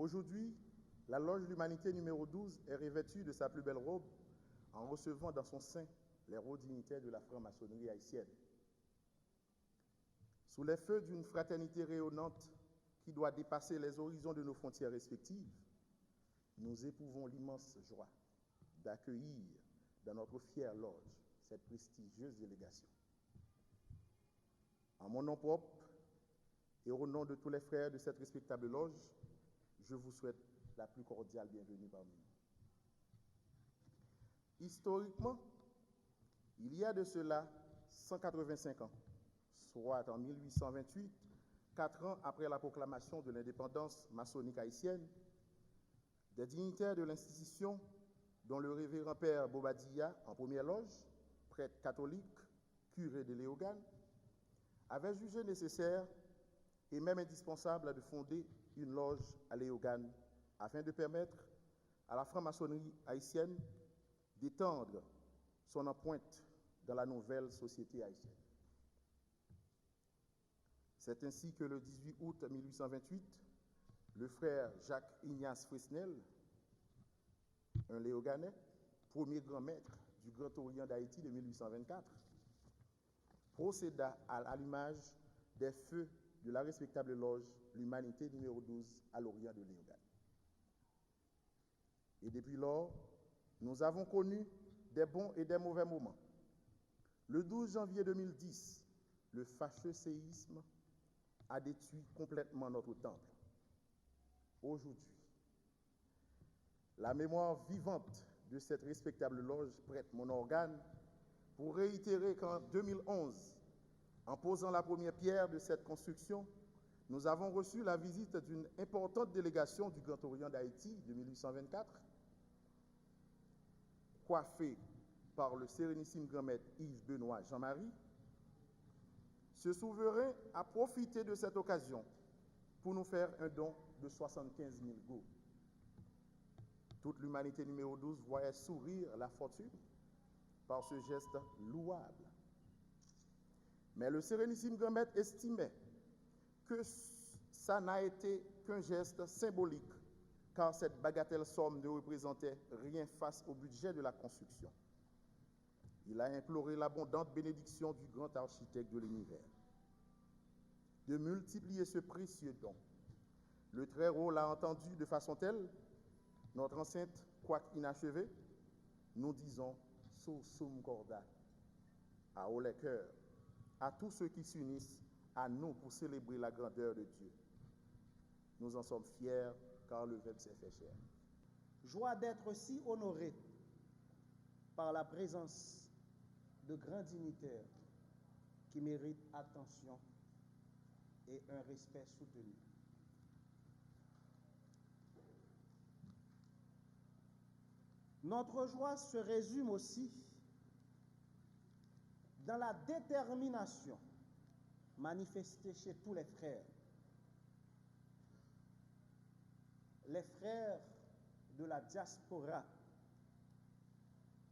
Aujourd'hui, la Loge de l'Humanité numéro 12 est revêtue de sa plus belle robe en recevant dans son sein les hauts dignitaires de la franc-maçonnerie haïtienne. Sous les feux d'une fraternité rayonnante qui doit dépasser les horizons de nos frontières respectives, nous éprouvons l'immense joie d'accueillir dans notre fière loge cette prestigieuse délégation. En mon nom propre et au nom de tous les frères de cette respectable loge, je vous souhaite la plus cordiale bienvenue parmi nous. Historiquement, il y a de cela 185 ans, soit en 1828, 4 ans après la proclamation de l'indépendance maçonnique haïtienne, des dignitaires de l'institution, dont le révérend père Bobadilla en première loge, prêtre catholique, curé de Léogane, avaient jugé nécessaire et même indispensable de fonder une loge à Léogane afin de permettre à la franc-maçonnerie haïtienne d'étendre son empreinte dans la nouvelle société haïtienne. C'est ainsi que le 18 août 1828, le frère Jacques-Ignace Fresnel, un Léoganais, premier grand maître du Grand Orient d'Haïti de 1824, procéda à l'allumage des feux de la respectable loge L'Humanité numéro 12 à l'Orient de Léogane. Et depuis lors, nous avons connu des bons et des mauvais moments. Le 12 janvier 2010, le fâcheux séisme a détruit complètement notre temple. Aujourd'hui, la mémoire vivante de cette respectable loge prête mon organe pour réitérer qu'en 2011, en posant la première pierre de cette construction, nous avons reçu la visite d'une importante délégation du Grand Orient d'Haïti de 1824, coiffée par le sérénissime grand maître Yves Benoît Jean-Marie. Ce souverain a profité de cette occasion pour nous faire un don de 75 000 go. Toute l'Humanité numéro 12 voyait sourire la fortune par ce geste louable. Mais le sérénissime grand maître estimait que ça n'a été qu'un geste symbolique, car cette bagatelle somme ne représentait rien face au budget de la construction. Il a imploré l'abondante bénédiction du grand architecte de l'univers de multiplier ce précieux don. Le Très-Haut l'a entendu de façon telle, notre enceinte, quoique inachevée, nous disons « Sursum corda » à haut les cœurs, à tous ceux qui s'unissent à nous pour célébrer la grandeur de Dieu. Nous en sommes fiers car le Verbe s'est fait chair. Joie d'être si honoré par la présence de grands dignitaires qui méritent attention et un respect soutenu. Notre joie se résume aussi dans la détermination manifestée chez tous les frères de la diaspora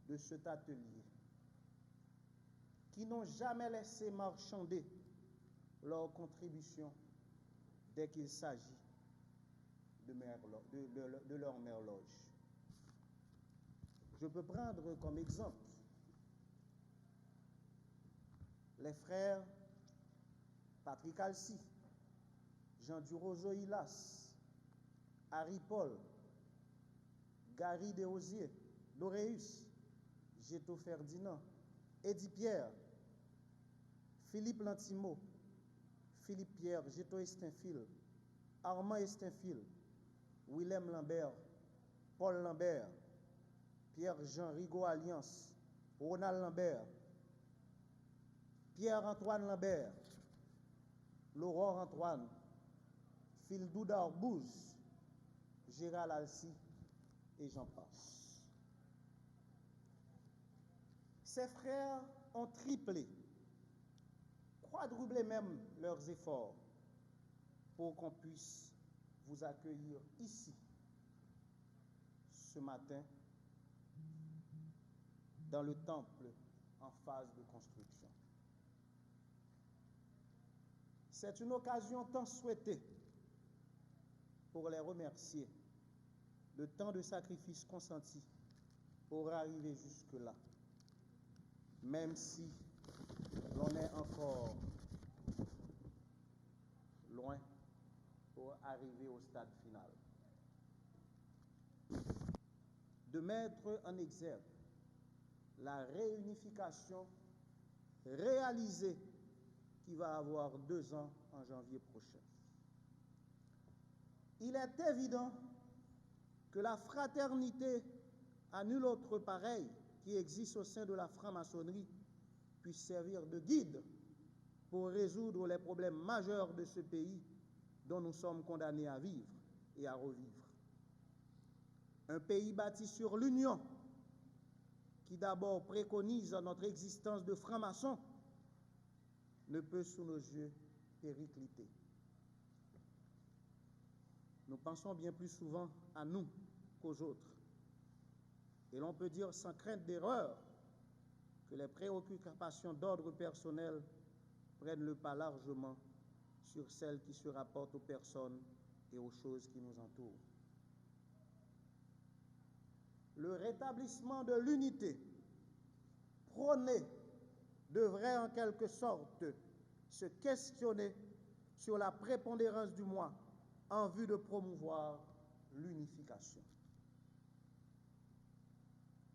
de cet atelier, qui n'ont jamais laissé marchander leur contribution dès qu'il s'agit de leur mère loge. Je peux prendre comme exemple les frères Patrick Alcy, Jean Durozo Hilas, Harry Paul, Gary Desrosiers, Loreus, Géto Ferdinand, Eddie Pierre, Philippe Lantimo, Philippe Pierre, Géto Estinfil, Armand Estinfil, Willem Lambert, Paul Lambert, Pierre-Jean Rigaud Alliance, Ronald Lambert, Pierre-Antoine Lambert, Laurent Antoine, Phildou Darbouze, Gérald Alcy et j'en passe. Ces frères ont triplé, quadruplé même leurs efforts pour qu'on puisse vous accueillir ici ce matin dans le temple en phase de construction. C'est une occasion tant souhaitée pour les remercier de tant de sacrifices consentis pour arriver jusque-là, même si l'on est encore loin pour arriver au stade final. De mettre en exergue la réunification réalisée qui va avoir 2 ans en janvier prochain. Il est évident que la fraternité à nul autre pareil qui existe au sein de la franc-maçonnerie puisse servir de guide pour résoudre les problèmes majeurs de ce pays dont nous sommes condamnés à vivre et à revivre. Un pays bâti sur l'union, qui d'abord préconise notre existence de francs-maçons, ne peut sous nos yeux péricliter. Nous pensons bien plus souvent à nous qu'aux autres. Et l'on peut dire sans crainte d'erreur que les préoccupations d'ordre personnel prennent le pas largement sur celles qui se rapportent aux personnes et aux choses qui nous entourent. Le rétablissement de l'unité prôné devrait en quelque sorte se questionner sur la prépondérance du moi en vue de promouvoir l'unification.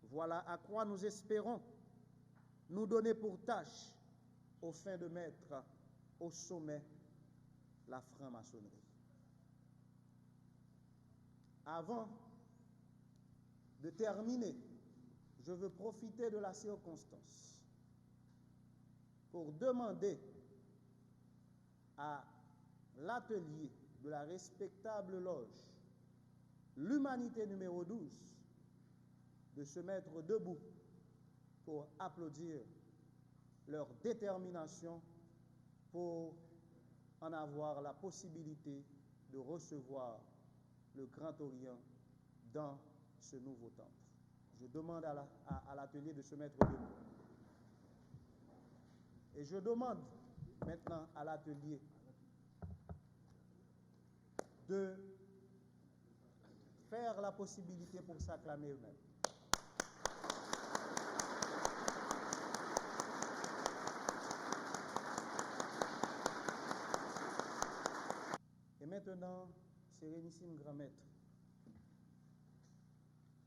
Voilà à quoi nous espérons nous donner pour tâche au fin de mettre au sommet la franc-maçonnerie. Avant de terminer, je veux profiter de la circonstance pour demander à l'atelier de la respectable loge l'Humanité numéro 12 de se mettre debout pour applaudir leur détermination pour en avoir la possibilité de recevoir le Grand Orient dans ce nouveau temple. Je demande à l'atelier de se mettre debout. Et je demande maintenant à l'atelier de faire la possibilité pour s'acclamer eux-mêmes. Et maintenant, Sérénissime Grand Maître,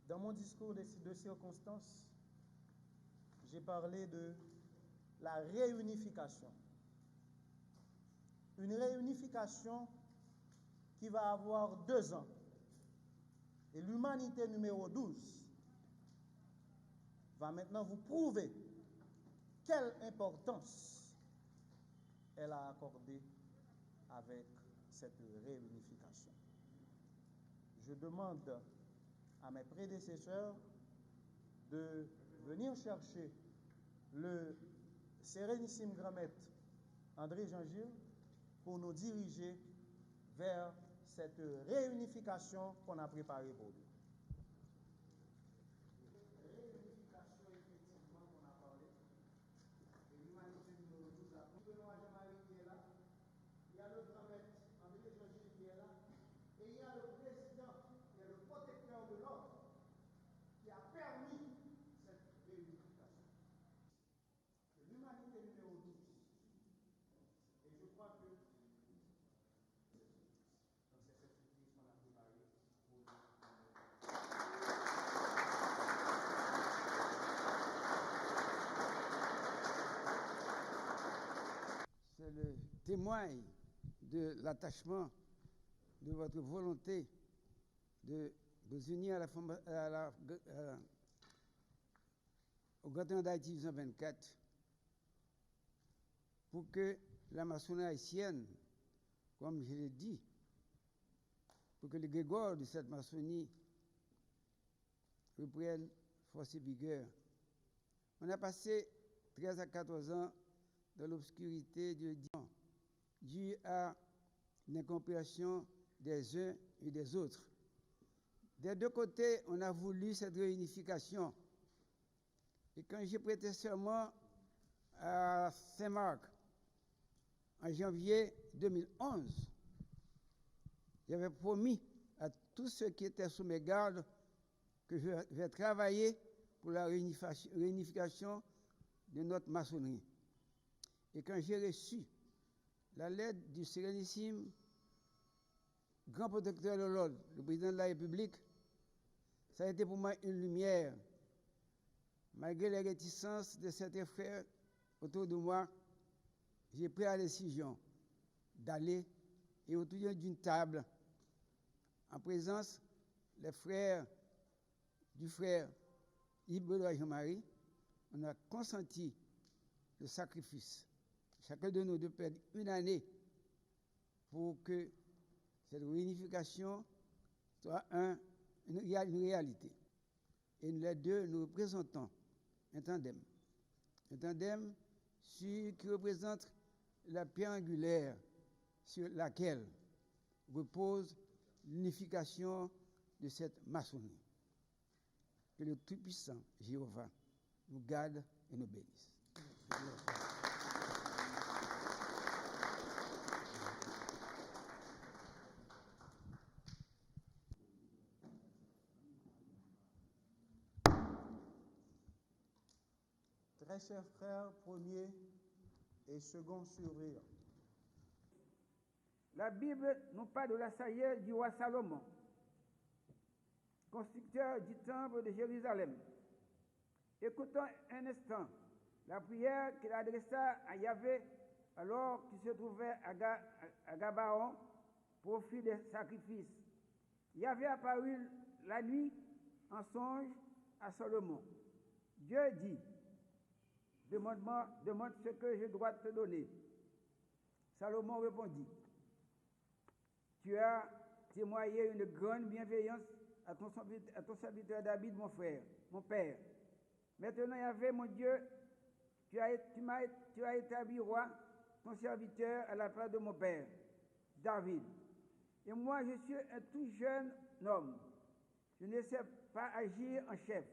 dans mon discours de circonstance, j'ai parlé de la réunification. Une réunification qui va avoir 2 ans. Et l'Humanité numéro 12 va maintenant vous prouver quelle importance elle a accordée avec cette réunification. Je demande à mes prédécesseurs de venir chercher le Sérénissime Grand Maître André Jean-Gilles pour nous diriger vers cette réunification qu'on a préparée pour nous. Réunification, effectivement, qu'on a parlé. Et l'Humanité numéro 12, là. Benoît Jean-Marie qui est là. Il y a le Grand Maître André Jean-Gilles qui est là. Et il y a le président, qui est le protecteur de l'ordre, qui a permis cette réunification. L'Humanité numéro 12. Et je crois que c'est le témoigne de l'attachement, de votre volonté de vous unir au Grand Orient d'Haïti 1924 pour que la maçonnerie haïtienne, comme je l'ai dit, pour que les grégores de cette maçonnerie reprennent force et vigueur. On a passé 13 à 14 ans dans l'obscurité du divan, dû à l'incompréhension des uns et des autres. Des deux côtés, on a voulu cette réunification. Et quand j'ai prêté serment à Saint-Marc en janvier 2011, j'avais promis à tous ceux qui étaient sous mes gardes que je vais travailler pour la réunification de notre maçonnerie. Et quand j'ai reçu la lettre du Sérénissime grand protecteur de l'ordre, le président de la République, ça a été pour moi une lumière. Malgré les réticences de certains frères autour de moi, j'ai pris la décision d'aller et autour d'une table, en présence des frères, du frère Yves Benoît Jean-Marie, on a consenti le sacrifice. Chacun de nous de perdre une année pour que cette réunification soit une réalité. Et nous les deux, nous représentons un tandem qui représente la pierre angulaire sur laquelle repose l'unification de cette maçonnerie. Que le Tout-Puissant Jéhovah nous garde et nous bénisse. Très chers frères, premier et second surveillant. La Bible nous parle de la sagesse du roi Salomon, constructeur du temple de Jérusalem. Écoutons un instant la prière qu'il adressa à Yahvé alors qu'il se trouvait à Gabaon pour offrir des sacrifices. Yahvé apparut la nuit en songe à Salomon. Dieu dit, demande ce que je dois te donner. Salomon répondit, tu as témoigné une grande bienveillance à ton serviteur David, mon frère, mon père. Maintenant, Yahvé, mon Dieu, tu as établi roi, ton serviteur, à la place de mon père, David. Et moi, je suis un tout jeune homme. Je ne sais pas agir en chef.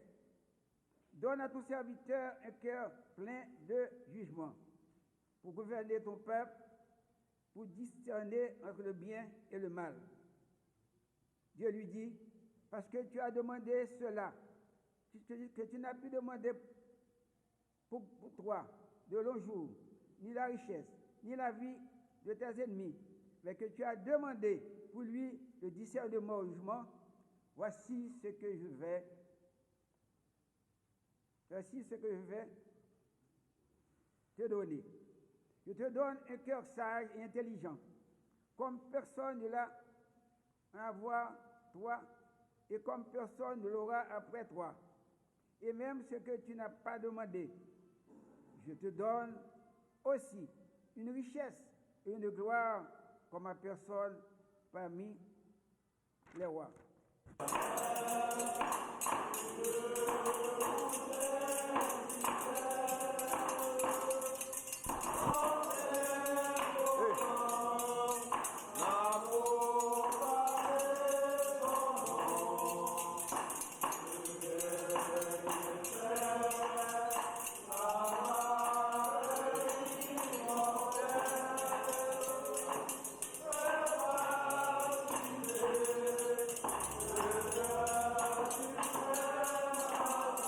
Donne à ton serviteur un cœur plein de jugement pour gouverner ton peuple, pour discerner entre le bien et le mal. Dieu lui dit, parce que tu as demandé cela, que tu n'as pu demander pour toi de longs jours, ni la richesse, ni la vie de tes ennemis, mais que tu as demandé pour lui le discernement au jugement, voici ce que je vais te donner. Je te donne un cœur sage et intelligent, comme personne ne l'a avant toi et comme personne ne l'aura après toi. Et même ce que tu n'as pas demandé, je te donne aussi une richesse et une gloire comme à personne parmi les rois.